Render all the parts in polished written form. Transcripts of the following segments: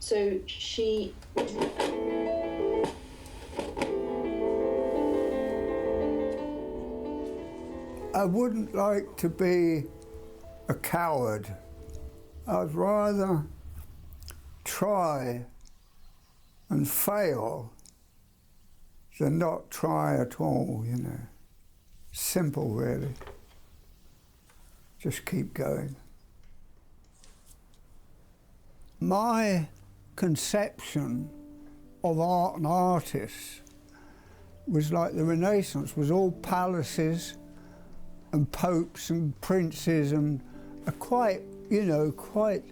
So she... I wouldn't like to be a coward. I'd rather try and fail than not try at all, you know. Simple, really. Just keep going. My conception of art and artists was like the Renaissance, was all palaces and popes and princes and quite, you know, quite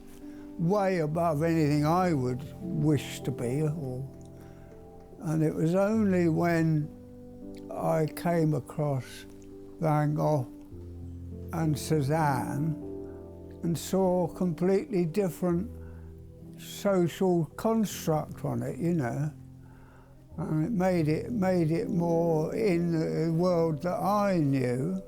way above anything I would wish to be. And it was only when I came across Van Gogh and Cézanne and saw a completely different social construct on it, you know. And it made it more in the world that I knew.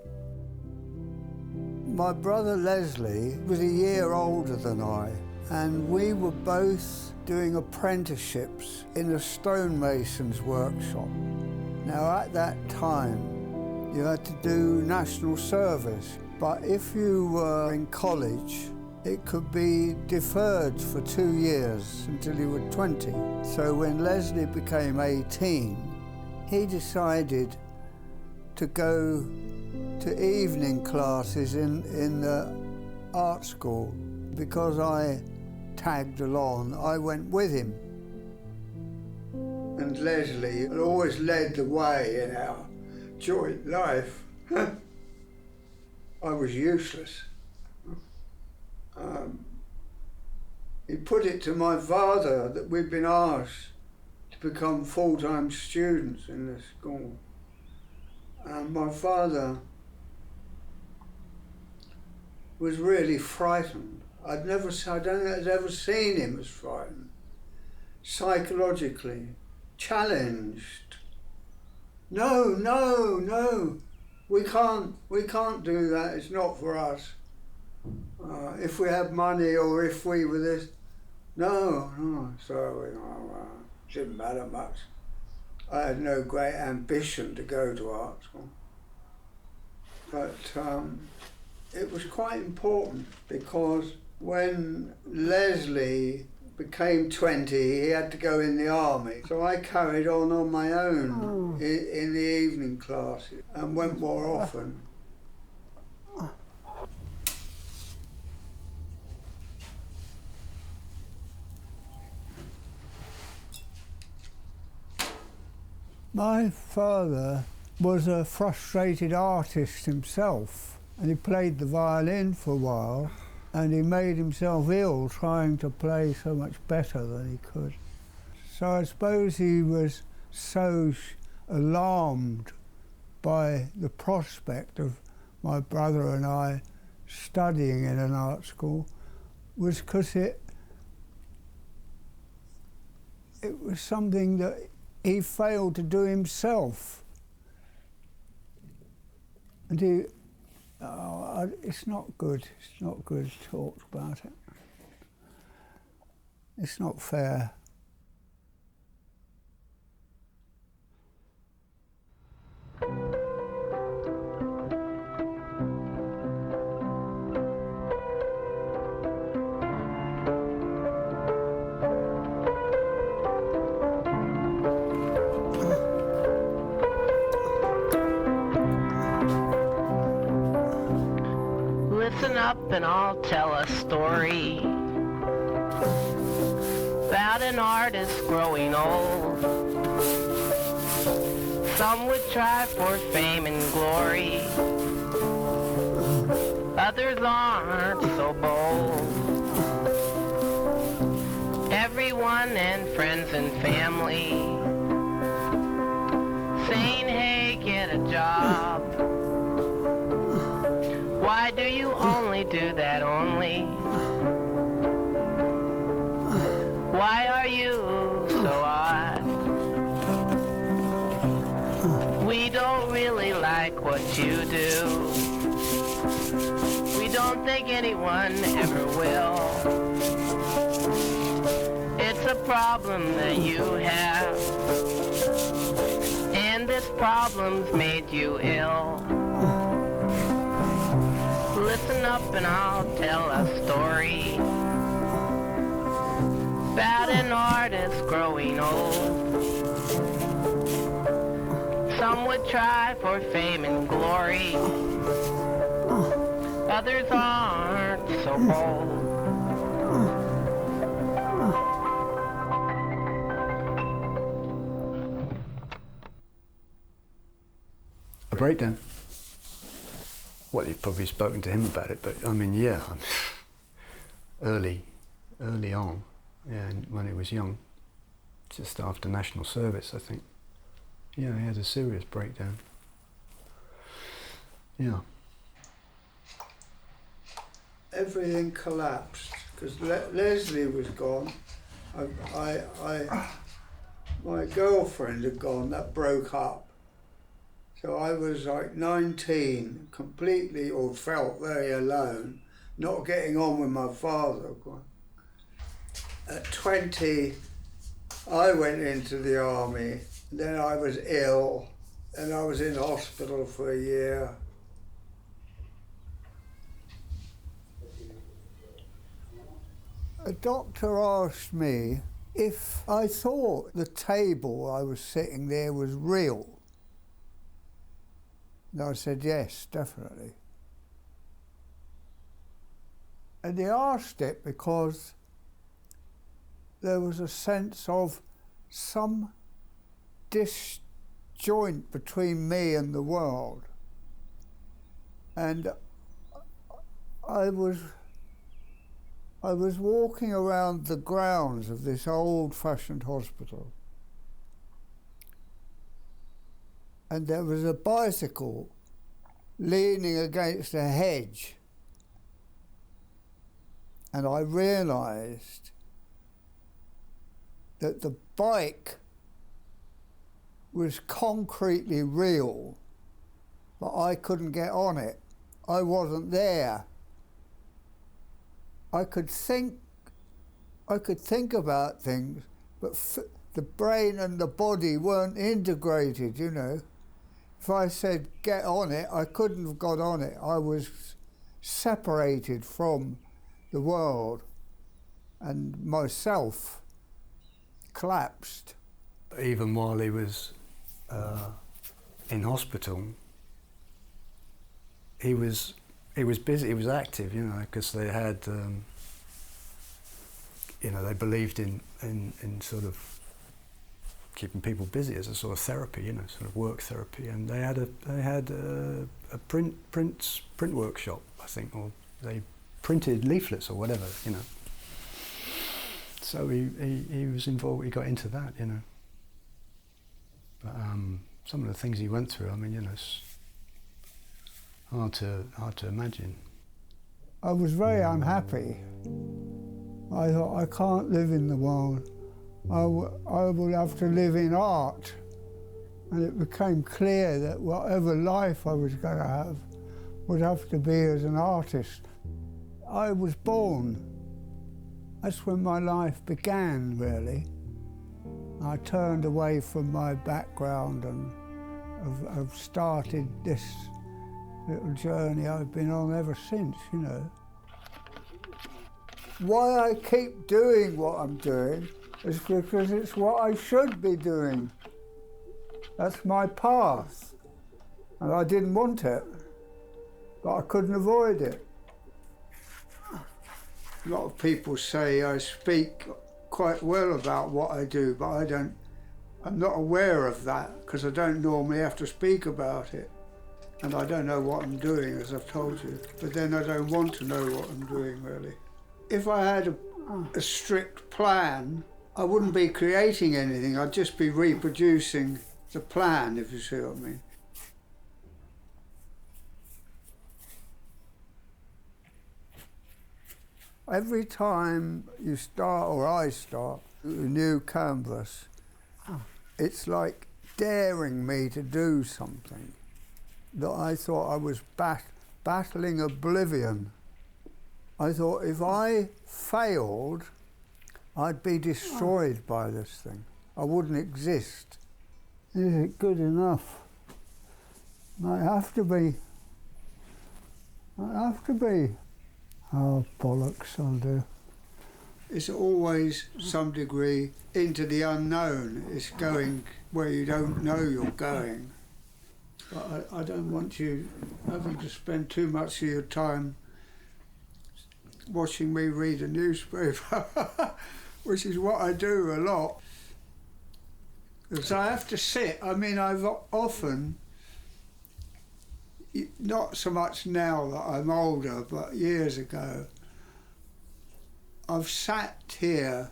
My brother Leslie was a year older than I, and we were both doing apprenticeships in a stonemason's workshop. Now, at that time, you had to do national service, but if you were in college, it could be deferred for 2 years until you were 20. So when Leslie became 18, he decided to go to evening classes in the art school. Because I tagged along, I went with him. And Leslie had always led the way in our joint life. I was useless. He put it to my father that we'd been asked to become full-time students in the school. And my father was really frightened. I don't think I'd ever seen him as frightened. Psychologically, challenged. No, we can't do that, it's not for us. If we had money or if we were this, no, so it didn't matter much. I had no great ambition to go to art school. But it was quite important because when Leslie became 20, he had to go in the army. So I carried on my own in the evening classes and went more often. My father was a frustrated artist himself, and he played the violin for a while, and he made himself ill trying to play so much better than he could. So I suppose he was so alarmed by the prospect of my brother and I studying in an art school was because it was something that he failed to do himself. And it's not good. It's not good to talk about it. It's not fair. Listen up and I'll tell a story about an artist growing old. Some would try for fame and glory, others aren't so bold. Everyone and friends and family saying, hey, get a job. Why do you only do that only? Why are you so odd? We don't really like what you do. We don't think anyone ever will. It's problem that you have, and this problem's made you ill. Listen up and I'll tell a story about an artist growing old. Some would try for fame and glory, others aren't so bold. A breakdown. Well, you've probably spoken to him about it, but I mean, yeah, early on, yeah, when he was young, just after national service, I think. Yeah, he had a serious breakdown. Yeah. Everything collapsed because Leslie was gone. My girlfriend had gone. That broke up. So I was like 19, completely, or felt very alone, not getting on with my father. At 20, I went into the army. Then I was ill, and I was in hospital for a year. A doctor asked me if I thought the table I was sitting there was real. And I said, yes, definitely. And he asked it because there was a sense of some disjoint between me and the world. And I was walking around the grounds of this old-fashioned hospital, and there was a bicycle leaning against a hedge, and I realised that the bike was concretely real, but I couldn't get on it. I wasn't there. I could think about things, but the brain and the body weren't integrated, you know. If I said, get on it, I couldn't have got on it. I was separated from the world, and myself collapsed. Even while he was in hospital, he was busy, he was active, you know, because they had, you know, they believed in sort of keeping people busy as a sort of therapy, you know, sort of work therapy, and they had a print workshop, I think, or they printed leaflets or whatever, you know. So he was involved. He got into that, you know. But some of the things he went through, I mean, you know, it's hard to imagine. I was very unhappy. I thought, I can't live in the world. I would have to live in art. And it became clear that whatever life I was going to have would have to be as an artist. I was born. That's when my life began, really. I turned away from my background and have started this little journey I've been on ever since, you know. Why I keep doing what I'm doing is because it's what I should be doing. That's my path. And I didn't want it, but I couldn't avoid it. A lot of people say I speak quite well about what I do, but I'm not aware of that because I don't normally have to speak about it. And I don't know what I'm doing, as I've told you, but then I don't want to know what I'm doing, really. If I had a strict plan, I wouldn't be creating anything, I'd just be reproducing the plan, if you see what I mean. Every time you start, or I start, a new canvas, it's like daring me to do something that I thought I was battling oblivion. I thought if I failed, I'd be destroyed by this thing. I wouldn't exist. Is it good enough? Might have to be. Might have to be. Oh, bollocks, I'll do. It's always some degree into the unknown. It's going where you don't know you're going. But I don't want you having to spend too much of your time watching me read a newspaper, which is what I do a lot. Because I have to sit. I mean, I've often, not so much now that I'm older, but years ago, I've sat here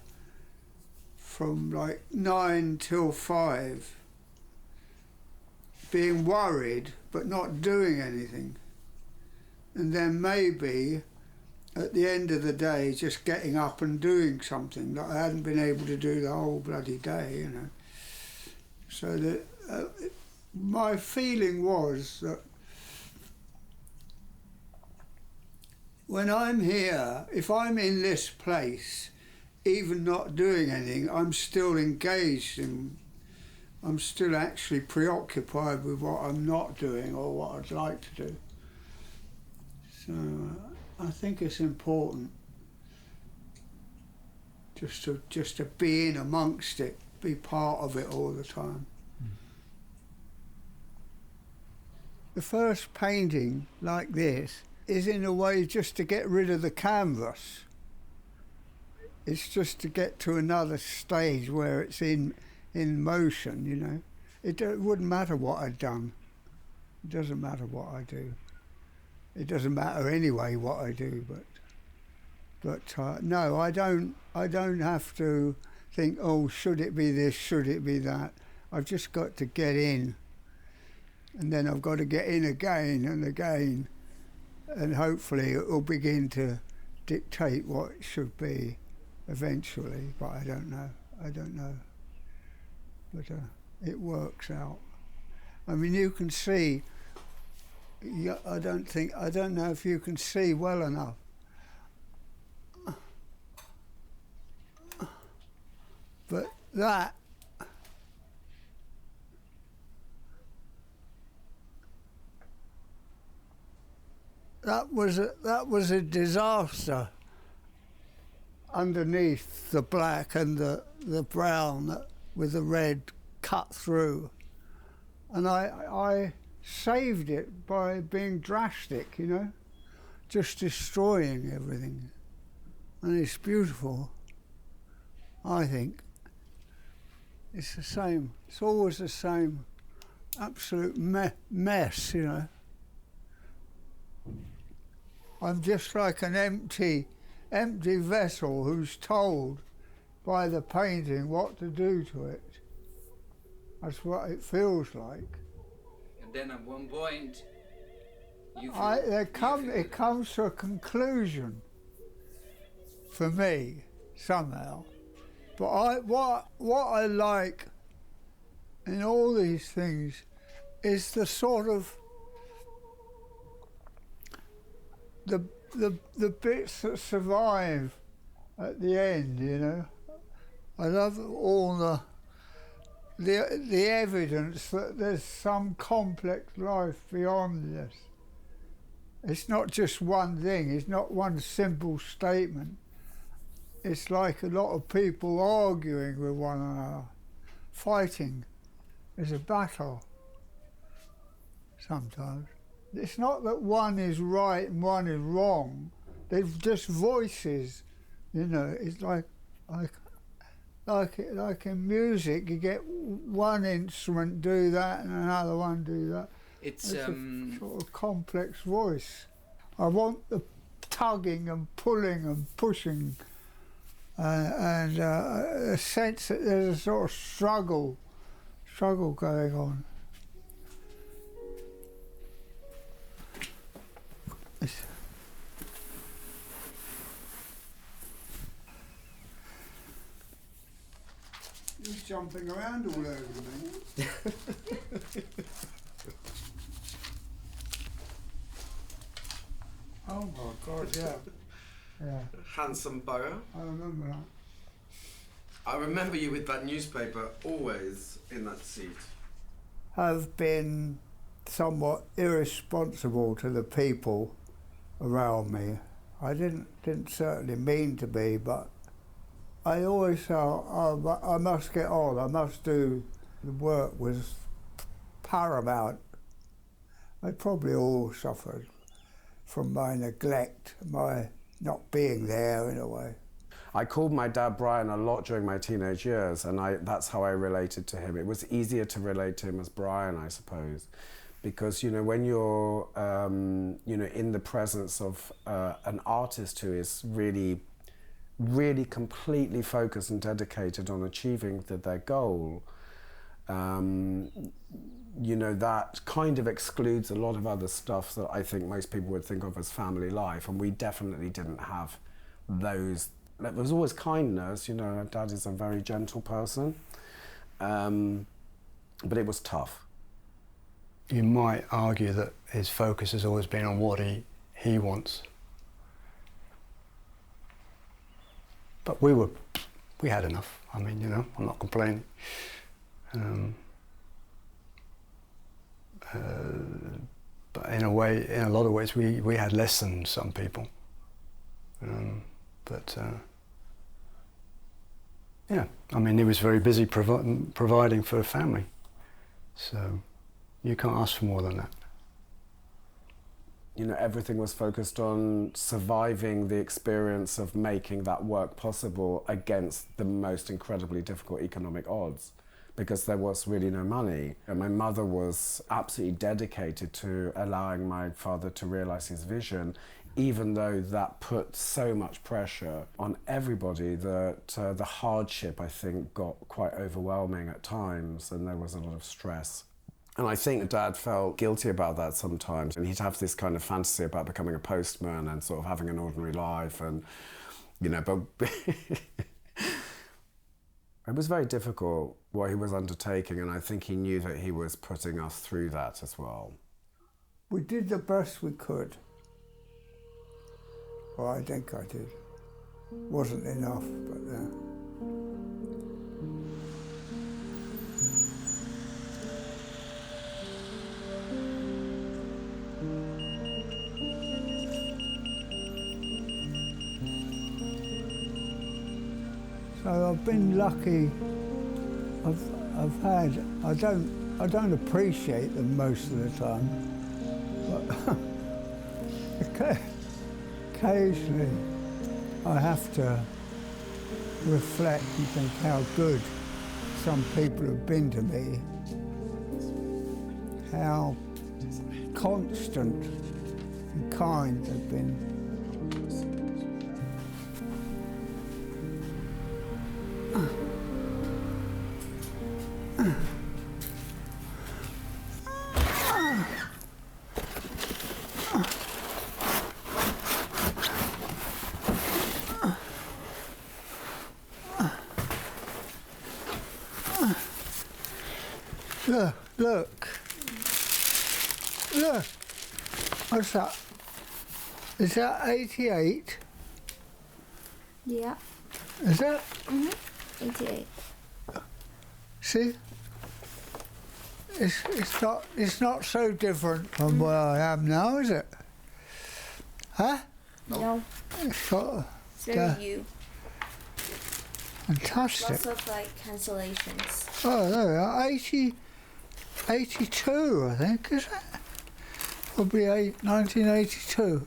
from like 9 till 5, being worried but not doing anything. And then maybe at the end of the day just getting up and doing something that I hadn't been able to do the whole bloody day, you know. So that my feeling was that when I'm here, if I'm in this place, even not doing anything, I'm still engaged in, I'm still actually preoccupied with what I'm not doing or what I'd like to do. So I think it's important just to be in amongst it, be part of it all the time. The first painting like this is in a way just to get rid of the canvas. It's just to get to another stage where it's in motion, you know. It wouldn't matter what I'd done. It doesn't matter what I do. It doesn't matter anyway what I do, but no, I don't have to think, oh, should it be this, should it be that? I've just got to get in, and then I've got to get in again and again, and hopefully it will begin to dictate what it should be eventually, but I don't know. But it works out. I mean, you can see, I don't know if you can see well enough. But that was a disaster underneath the black and the brown with the red cut through, and I saved it by being drastic, you know, just destroying everything, and it's beautiful. I think it's the same. It's always the same, absolute mess, you know. I'm just like an empty vessel who's told by the painting what to do to it. That's what it feels like. And then at one point, it comes to a conclusion for me somehow. But what I like in all these things is the sort of the bits that survive at the end, you know. I love all the evidence that there's some complex life beyond this. It's not just one thing, it's not one simple statement. It's like a lot of people arguing with one another, fighting. There's a battle sometimes. It's not that one is right and one is wrong. They're just voices, you know. It's like in music, you get one instrument do that and another one do that. It's a sort of complex voice. I want the tugging and pulling and pushing, and a sense that there's a sort of struggle going on. He's jumping around all over me. Oh my God, yeah. Yeah. Handsome Borough. I remember that. I remember you with that newspaper always in that seat. Have been somewhat irresponsible to the people around me. I didn't certainly mean to be, but I always felt I must get on, I must do. The work was paramount. They probably all suffered from my neglect, my not being there in a way. I called my dad Brian a lot during my teenage years, and that's how I related to him. It was easier to relate to him as Brian, I suppose, because, you know, when you're, you know, in the presence of an artist who is really, really completely focused and dedicated on achieving their goal, you know, that kind of excludes a lot of other stuff that I think most people would think of as family life, and we definitely didn't have those. There was always kindness, you know, Dad is a very gentle person, but it was tough. You might argue that his focus has always been on what he wants. But we had enough. I mean, you know, I'm not complaining. But in a way, in a lot of ways, we had less than some people. Yeah, I mean, he was very busy providing for a family, so you can't ask for more than that. You know, everything was focused on surviving the experience of making that work possible against the most incredibly difficult economic odds, because there was really no money. And my mother was absolutely dedicated to allowing my father to realize his vision, even though that put so much pressure on everybody that the hardship, I think, got quite overwhelming at times, and there was a lot of stress. And I think Dad felt guilty about that sometimes, and he'd have this kind of fantasy about becoming a postman and sort of having an ordinary life, and, you know, but it was very difficult what he was undertaking, and I think he knew that he was putting us through that as well. We did the best we could. Well, I think I did. Wasn't enough, but So I've been lucky. I've had. I don't appreciate them most of the time, but occasionally I have to reflect and think how good some people have been to me, how constant and kind they've been. Look. What's that? Is that 88? Yeah. Is that? 88. See? It's not so different from where I am now, is it? Huh? No. It's got It's very you. fantastic. Lots of like cancellations. Oh, there we are. 82, I think, is it? Probably 1982.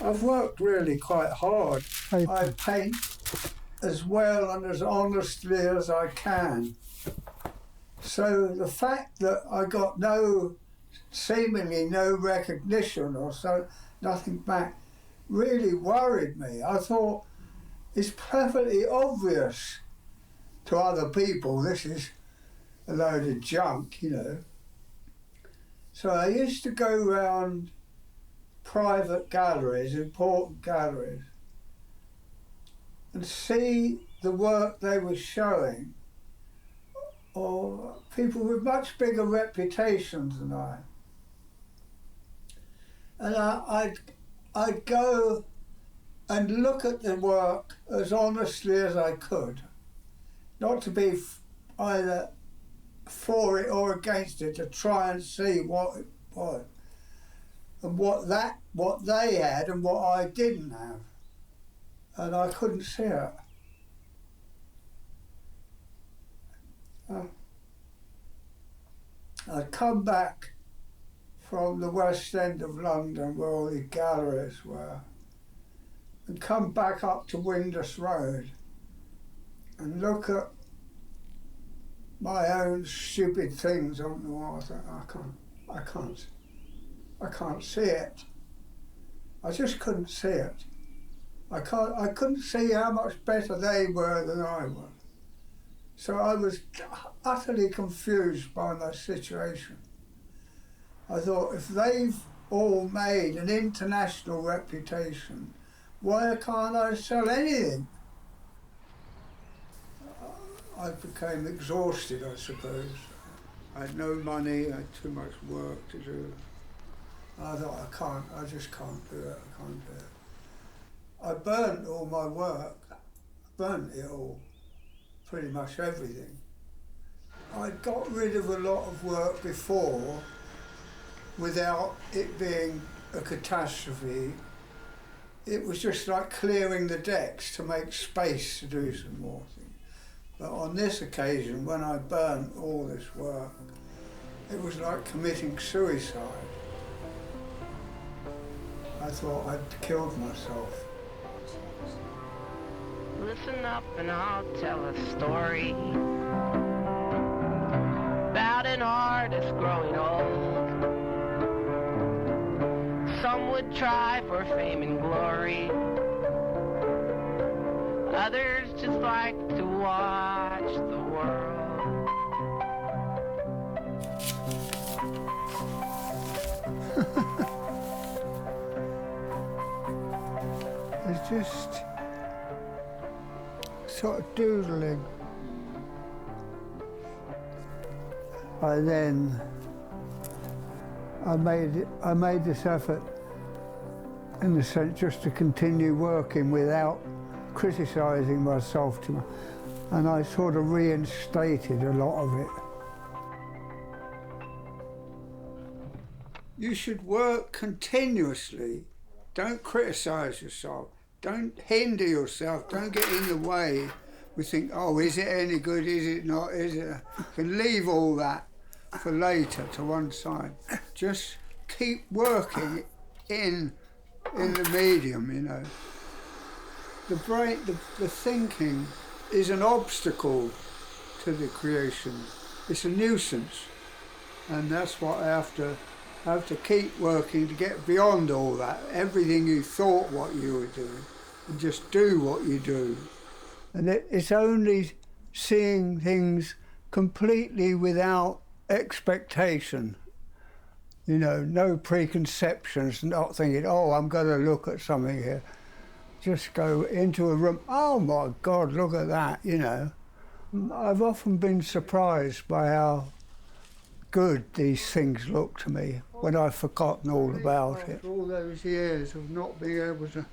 I've worked really quite hard. I paint as well and as honestly as I can. So the fact that I got seemingly no recognition or so, nothing back, really worried me. I thought, it's perfectly obvious to other people this is a load of junk, you know. So I used to go round private galleries, important galleries, and see the work they were showing, or people with much bigger reputations than I. And I'd go and look at the work as honestly as I could, not to be either for it or against it, to try and see what it was, and what they had and what I didn't have, and I couldn't see it. I'd come back from the West End of London where all the galleries were, and come back up to Windus Road and look at my own stupid things on the wall. I thought, I can't see it. I just couldn't see it. I couldn't see how much better they were than I was. So I was utterly confused by my situation. I thought, if they've all made an international reputation, why can't I sell anything? I became exhausted, I suppose. I had no money, I had too much work to do. I thought, I just can't do it, I can't do it. I burnt all my work, burnt it all, pretty much everything. I got rid of a lot of work before without it being a catastrophe. It was just like clearing the decks to make space to do some more things. But on this occasion, when I burnt all this work, it was like committing suicide. I thought I'd killed myself. Listen up and I'll tell a story about an artist growing old. Some would try for fame and glory. Others just like to watch the world. It's just sort of doodling. I made this effort, in a sense, just to continue working without criticising myself too much, and I sort of reinstated a lot of it. You should work continuously. Don't criticise yourself. Don't hinder yourself. Don't get in the way. We think, oh, is it any good? Is it not? Is it? You can leave all that for later to one side. Just keep working in the medium, you know. The brain, the thinking is an obstacle to the creation. It's a nuisance, and that's what I have to keep working to get beyond all that. Everything you thought what you were doing, and just do what you do. And it's only seeing things completely without expectation. You know, no preconceptions, not thinking, oh, I'm going to look at something here. Just go into a room, oh my God, look at that, you know. I've often been surprised by how good these things look to me when I've forgotten all about it. All those years of not being able to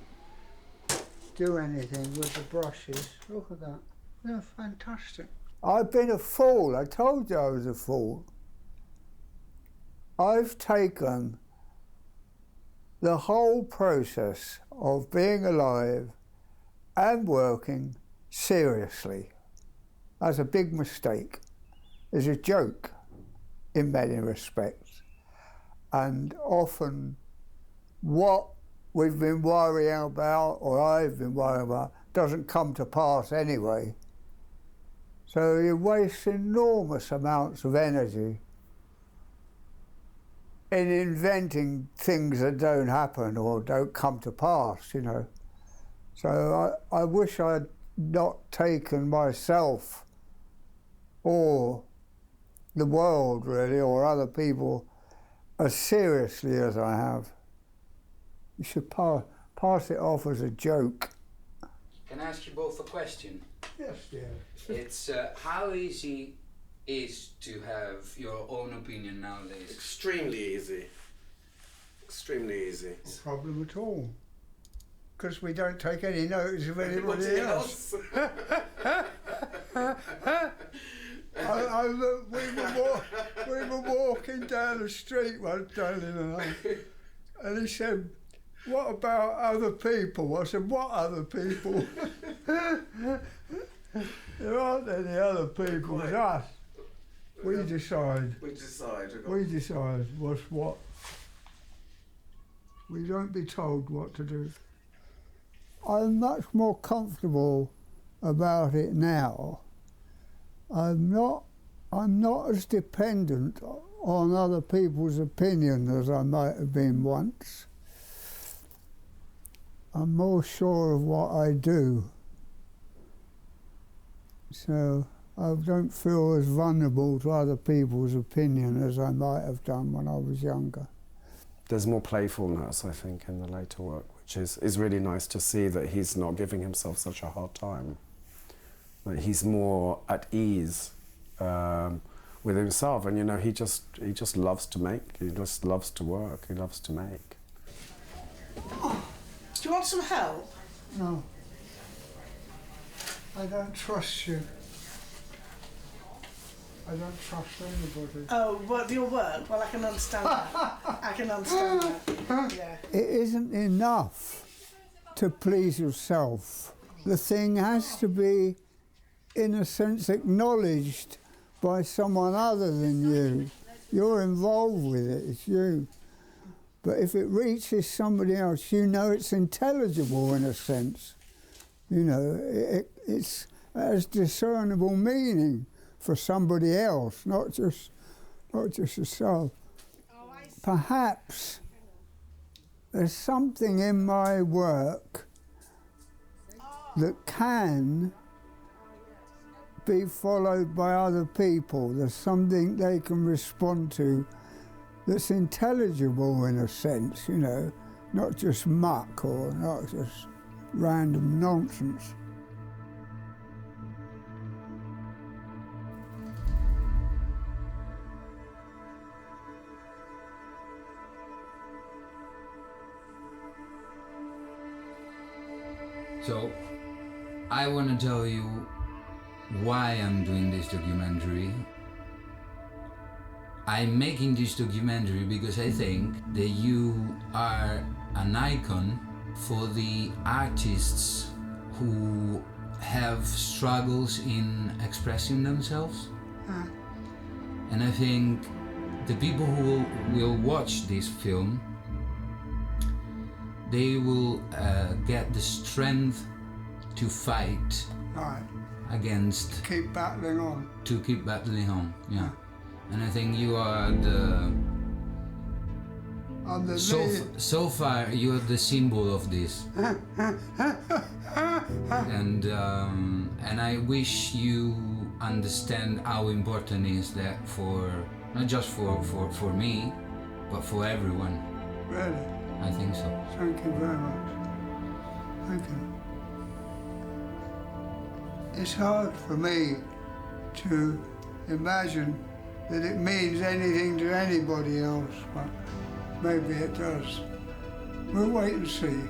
do anything with the brushes, look at that, they're fantastic. I've been a fool, I told you I was a fool. I've taken the whole process of being alive and working seriously. That's a big mistake. It's a joke in many respects. And often what we've been worrying about, or I've been worrying about, doesn't come to pass anyway. So you waste enormous amounts of energy in inventing things that don't happen or don't come to pass, you know. So I wish I'd not taken myself or the world, really, or other people as seriously as I have. You should pass it off as a joke. Can I ask you both a question? Yes, dear. It's how easy is to have your own opinion nowadays? Extremely easy. extremely easy. No problem at all. Because we don't take any notice of anybody else. We were walking down the street one day, and he said, "What about other people?" I said, "What other people?" There aren't any other people, it's us. We decide. We decide. We decide what's what. We don't be told what to do. I'm much more comfortable about it now. I'm not as dependent on other people's opinion as I might have been once. I'm more sure of what I do. So I don't feel as vulnerable to other people's opinion as I might have done when I was younger. There's more playfulness, I think, in the later work, which is really nice to see that he's not giving himself such a hard time. That he's more at ease with himself, and you know, he just loves to make. He just loves to work. He loves to make. Oh, do you want some help? No. I don't trust you. I don't trust anybody. Oh, what, your work? Well, I can understand that. I can understand that, yeah. It isn't enough to please yourself. The thing has to be, in a sense, acknowledged by someone other than you. You're involved with it, it's you. But if it reaches somebody else, you know it's intelligible in a sense. You know, it has discernible meaning for somebody else, not just yourself. Perhaps there's something in my work that can be followed by other people. There's something they can respond to that's intelligible in a sense, you know, not just muck or not just random nonsense. So, I want to tell you why I'm doing this documentary. I'm making this documentary because I think that you are an icon for the artists who have struggles in expressing themselves. And I think the people who will watch this film, they will get the strength to fight against... Keep battling on. To keep battling on, yeah. And I think you are the... I'm the so far, you're the symbol of this. And I wish you understand how important is that for, not just for me, but for everyone. Really? I think so. Thank you very much. Thank you. It's hard for me to imagine that it means anything to anybody else, but maybe it does. We'll wait and see.